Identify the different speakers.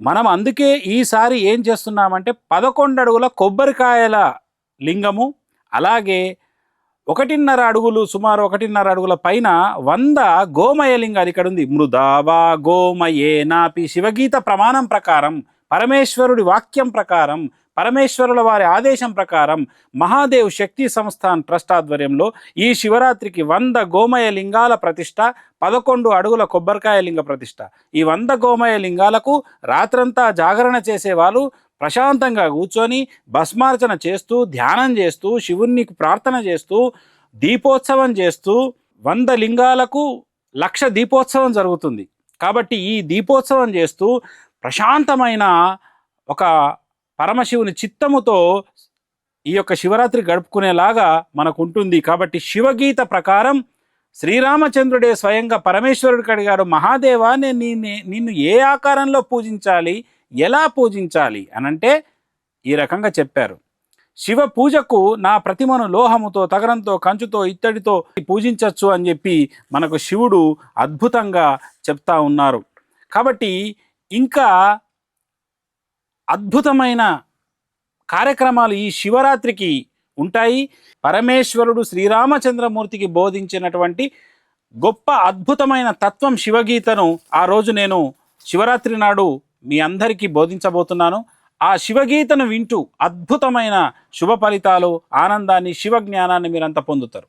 Speaker 1: మనం అందుకే ఈసారి ఏం చేస్తున్నామంటే 11 అడుగుల కొబ్బరికాయల లింగము, అలాగే 1.5 అడుగులు, సుమారు 1.5 అడుగుల పైన 100 గోమయ లింగాలు ఇక్కడ ఉంది. మృదావా గోమయేనాపి శివగీత ప్రమాణం ప్రకారం, పరమేశ్వరుడి వాక్యం ప్రకారం, పరమేశ్వరుల వారి ఆదేశం ప్రకారం మహాదేవ్ శక్తి సంస్థాన్ ట్రస్ట్ ఆధ్వర్యంలో ఈ శివరాత్రికి 100 గోమయ లింగాల ప్రతిష్ట, 11 అడుగుల కొబ్బరికాయ లింగ ప్రతిష్ట. ఈ 100 గోమయ లింగాలకు రాత్రంతా జాగరణ చేసేవాళ్ళు ప్రశాంతంగా కూర్చొని భస్మార్చన చేస్తూ, ధ్యానం చేస్తూ, శివునికి ప్రార్థన చేస్తూ, దీపోత్సవం చేస్తూ 100 లింగాలకు 1,00,000 దీపోత్సవం జరుగుతుంది. కాబట్టి ఈ దీపోత్సవం చేస్తూ ప్రశాంతమైన ఒక పరమశివుని చిత్తముతో ఈ యొక్క శివరాత్రి గడుపుకునేలాగా మనకు ఉంటుంది. కాబట్టి శివగీత ప్రకారం శ్రీరామచంద్రుడే స్వయంగా పరమేశ్వరుడికి అడిగాడు, మహాదేవా నిన్ను ఏ ఆకారంలో పూజించాలి, ఎలా పూజించాలి అనంటే ఈ రకంగా చెప్పారు. శివ పూజకు నా ప్రతిమను లోహముతో, తగరంతో, కంచుతో, ఇత్తడితో పూజించవచ్చు అని చెప్పి మనకు శివుడు అద్భుతంగా చెప్తా ఉన్నారు. కాబట్టి ఇంకా అద్భుతమైన కార్యక్రమాలు ఈ శివరాత్రికి ఉంటాయి. పరమేశ్వరుడు శ్రీరామచంద్రమూర్తికి బోధించినటువంటి గొప్ప అద్భుతమైన తత్వం శివగీతను ఆ రోజు నేను శివరాత్రి నాడు మీ అందరికీ బోధించబోతున్నాను. ఆ శివగీతను వింటూ అద్భుతమైన శుభ ఫలితాలు, ఆనందాన్ని, శివ జ్ఞానాన్ని మీరంతా పొందుతారు.